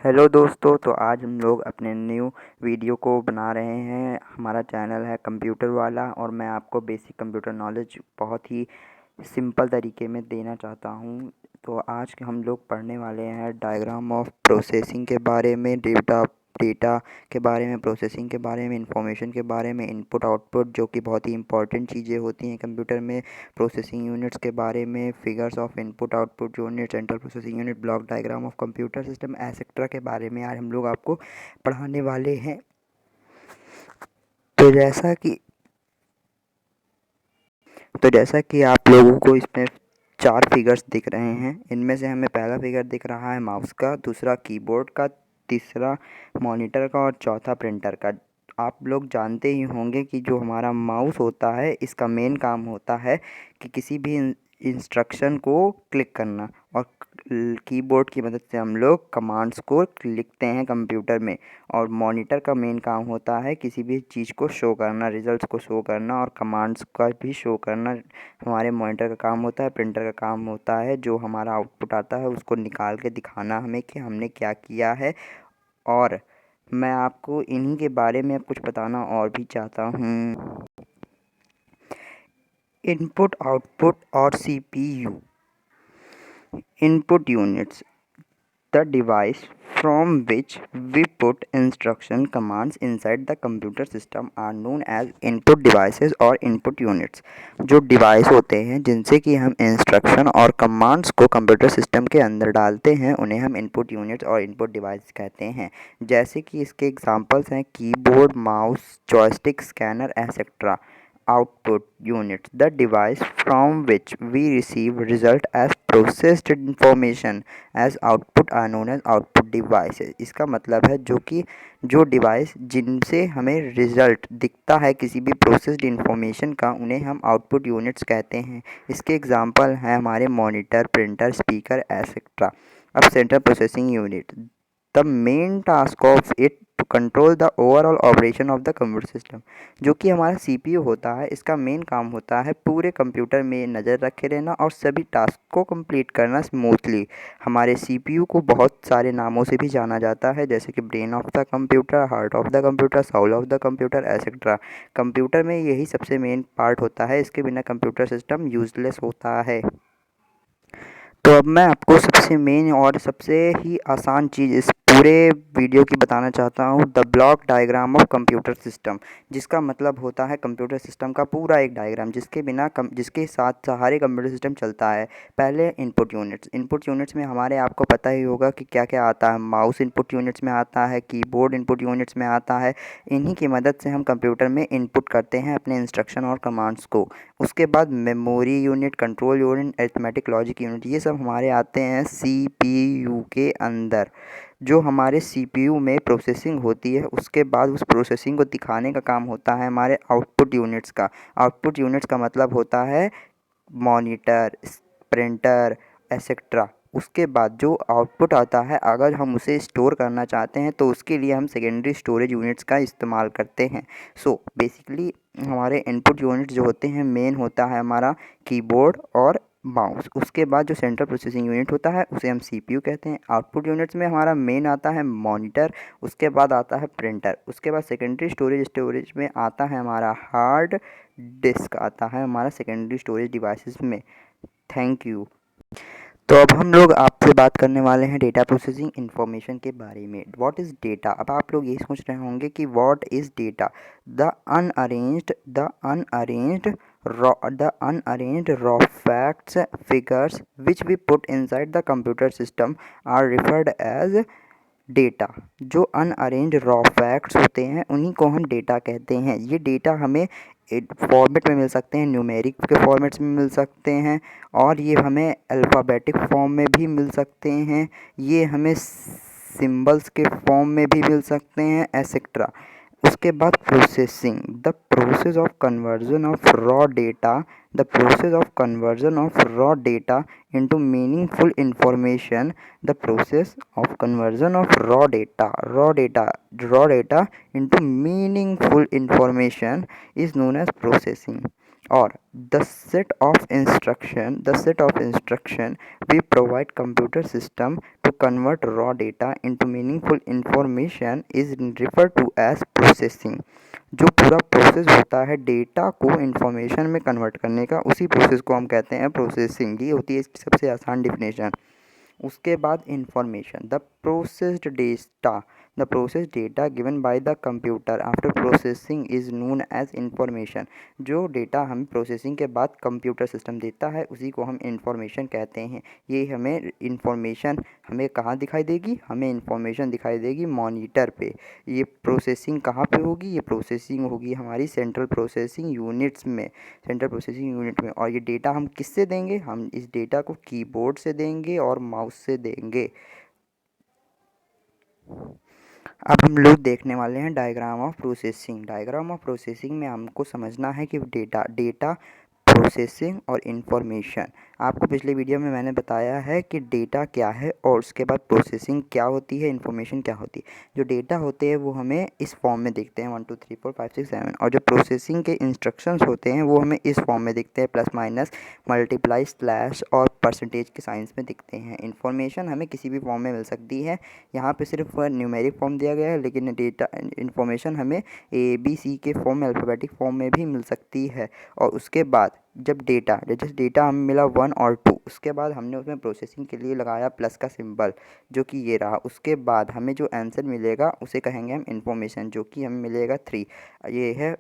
Hello दोस्तों, तो आज हम लोग अपने न्यू वीडियो को बना रहे हैं। हमारा चैनल है कंप्यूटर वाला और मैं आपको बेसिक कंप्यूटर नॉलेज बहुत ही सिंपल तरीके में देना चाहता हूं। तो आज हम लोग पढ़ने वाले हैं डायग्राम ऑफ प्रोसेसिंग के बारे में, डेटा के बारे में, प्रोसेसिंग के बारे में, इंफॉर्मेशन के बारे में, इनपुट आउटपुट जो कि बहुत ही इंपॉर्टेंट चीज़ें होती हैं कंप्यूटर में, प्रोसेसिंग यूनिट्स के बारे में, figures of input output unit, central processing unit, block diagram of computer system etcetera के बारे में आज हम लोग आपको पढ़ाने वाले हैं। तो जैसा कि आप लोगों को इसमें 4 फिगर्स दिख रहे हैं। इनमें से हमें पहला फिगर दिख रहा है माउस का, दूसरा कीबोर्ड का, तीसरा मॉनिटर का और चौथा प्रिंटर का। आप लोग जानते ही होंगे कि जो हमारा माउस होता है इसका मेन काम होता है कि किसी भी इंस्ट्रक्शन को क्लिक करना, और कीबोर्ड की मदद से हम लोग कमांड्स को लिखते हैं कंप्यूटर में। और मॉनिटर का मेन काम होता है किसी भी चीज़ को शो करना, रिजल्ट्स को शो करना और कमांड्स का भी शो करना हमारे मॉनिटर का काम होता है। प्रिंटर का काम होता है जो हमारा आउटपुट आता है उसको निकाल के दिखाना हमें कि हमने क्या किया है। और मैं आपको इन्हीं के बारे में कुछ बताना और भी चाहता हूँ। इनपुट आउटपुट और CPU। Input units, the device from which we put instruction commands inside the computer system are known as input devices और input units। जो डिवाइस होते हैं जिनसे कि हम इंस्ट्रक्शन और कमांड्स को कंप्यूटर सिस्टम के अंदर डालते हैं उन्हें हम इनपुट यूनिट्स और इनपुट डिवाइस कहते हैं। जैसे कि इसके एग्जांपल्स हैं keyboard, mouse, joystick, scanner etcetera. Output units, the device from which we receive result as processed information as output are known as output devices। इसका मतलब है जो डिवाइस जिनसे हमें रिज़ल्ट दिखता है किसी भी प्रोसेस्ड इन्फॉर्मेशन का उन्हें हम आउटपुट यूनिट्स कहते हैं। इसके एग्जांपल हैं हमारे मॉनिटर, प्रिंटर, स्पीकर एसेट्रा। अब central processing unit, the main task of it to control the overall operation of the computer system. जो कि हमारा CPU होता है, इसका मेन काम होता है पूरे कंप्यूटर में नज़र रखे रहना और सभी टास्क को कंप्लीट करना स्मूथली। हमारे CPU को बहुत सारे नामों से भी जाना जाता है, जैसे कि brain of the computer, heart of the computer, soul of the computer etcetera. Computer में यही सबसे मेन पार्ट होता है, इसके बिना कंप्यूटर सिस्टम यूजलेस होता है। तो अब मैं आपको सबसे मेन और सबसे ही आसान चीज़ इस पूरे वीडियो की बताना चाहता हूँ, the block diagram of computer system. जिसका मतलब होता है कंप्यूटर सिस्टम का पूरा एक डायग्राम जिसके साथ सहारे कंप्यूटर सिस्टम चलता है। पहले इनपुट यूनिट्स में हमारे आपको पता ही होगा कि क्या क्या आता है। माउस इनपुट यूनिट्स में आता है, कीबोर्ड इनपुट यूनिट्स में आता है। इन्हीं की मदद से हम कंप्यूटर में इनपुट करते हैं अपने इंस्ट्रक्शन और कमांड्स को। उसके बाद memory unit, control unit, arithmetic logic unit, ये सब हमारे आते हैं CPU के अंदर। जो हमारे CPU में प्रोसेसिंग होती है उसके बाद उस प्रोसेसिंग को दिखाने का काम होता है हमारे आउटपुट यूनिट्स का। आउटपुट यूनिट्स का मतलब होता है मॉनिटर, प्रिंटर एसेट्रा। उसके बाद जो आउटपुट आता है अगर हम उसे स्टोर करना चाहते हैं तो उसके लिए हम सेकेंडरी स्टोरेज यूनिट्स का इस्तेमाल करते हैं। सो बेसिकली हमारे इनपुट यूनिट्स जो होते हैं मेन होता है हमारा कीबोर्ड और माउस। उसके बाद जो सेंट्रल प्रोसेसिंग यूनिट होता है उसे हम CPU कहते हैं। आउटपुट यूनिट्स में हमारा मेन आता है मॉनिटर, उसके बाद आता है प्रिंटर, उसके बाद सेकेंडरी स्टोरेज में आता है हमारा हार्ड डिस्क, आता है हमारा सेकेंडरी स्टोरेज डिवाइसेस में। Thank you. तो अब हम लोग आपसे बात करने वाले हैं डेटा प्रोसेसिंग इंफॉर्मेशन के बारे में। What is data? अब आप लोग यही सोच रहे होंगे कि what is data. The unarranged raw facts, figures which we put inside the computer system are referred as data. जो अनअरेंज रॉ फैक्ट्स होते हैं उन्हीं को हम डेटा कहते हैं। ये डेटा हमें फॉर्मेट में मिल सकते हैं, न्यूमेरिक के फॉर्मेट्स में मिल सकते हैं और ये हमें अल्फ़ाबेटिक फॉर्म में भी मिल सकते हैं, ये हमें सिंबल्स के फॉर्म में भी मिल सकते हैं एसेट्रा। उसके बाद processing, the process of conversion of raw data into meaningful information। the process of conversion of raw data into meaningful information is known as processing। or the set of instruction we provide computer system to convert raw data into meaningful information is referred to as processing। जो पूरा process होता है data को information में convert करने का, उसी process को हम कहते हैं प्रोसेसिंग। ये होती है इसकी सबसे आसान डिफिनेशन। उसके बाद information, the process data given by the computer after processing is known as information. जो डेटा हमें प्रोसेसिंग के बाद कंप्यूटर सिस्टम देता है उसी को हम इंफॉर्मेशन कहते हैं। ये हमें इंफॉर्मेशन हमें कहाँ दिखाई देगी, हमें इंफॉर्मेशन दिखाई देगी मॉनिटर पे। ये प्रोसेसिंग कहाँ पे होगी, ये प्रोसेसिंग होगी हमारी सेंट्रल प्रोसेसिंग यूनिट में। और ये डेटा हम किससे देंगे, हम इस डेटा को कीबोर्ड से देंगे और माउस से देंगे। अब हम लोग देखने वाले हैं diagram of processing. Diagram of processing में हमको समझना है कि डेटा प्रोसेसिंग और इन्फॉर्मेशन। आपको पिछले वीडियो में मैंने बताया है कि डेटा क्या है और उसके बाद प्रोसेसिंग क्या होती है, इन्फॉर्मेशन क्या होती है। जो डेटा होते हैं वो हमें इस फॉर्म में दिखते हैं 1 2 3 4 5 6 7, और जो प्रोसेसिंग के इंस्ट्रक्शंस होते हैं वो हमें इस फॉर्म में दिखते हैं, प्लस माइनस मल्टीप्लाई स्लैश और परसेंटेज के साइंस में दिखते हैं। इन्फॉर्मेशन हमें किसी भी फॉर्म में मिल सकती है, यहाँ पे सिर्फ न्यूमेरिक फॉर्म दिया गया है, लेकिन डेटा इन्फॉर्मेशन हमें ABC के फॉर्म में, अल्फ़ाबेटिक फॉर्म में भी मिल सकती है। और उसके बाद जब डेटा हमें मिला 1 और 2, उसके बाद हमने उसमें प्रोसेसिंग के लिए लगाया प्लस का सिंबल, जो कि ये रहा। उसके बाद हमें जो आंसर मिलेगा उसे कहेंगे हम इन्फॉर्मेशन, जो कि हमें मिलेगा 3। ये है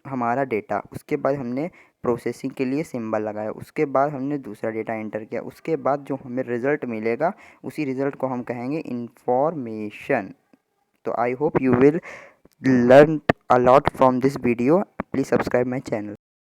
हमारा डेटा। उसके बाद हमने प्रोसेसिंग के लिए सिंबल लगाया, उसके बाद हमने दूसरा डेटा एंटर किया, उसके बाद जो हमें रिज़ल्ट मिलेगा उसी रिज़ल्ट को हम कहेंगे इन्फॉर्मेशन। तो I hope you will learn a lot from this video. Please subscribe my channel.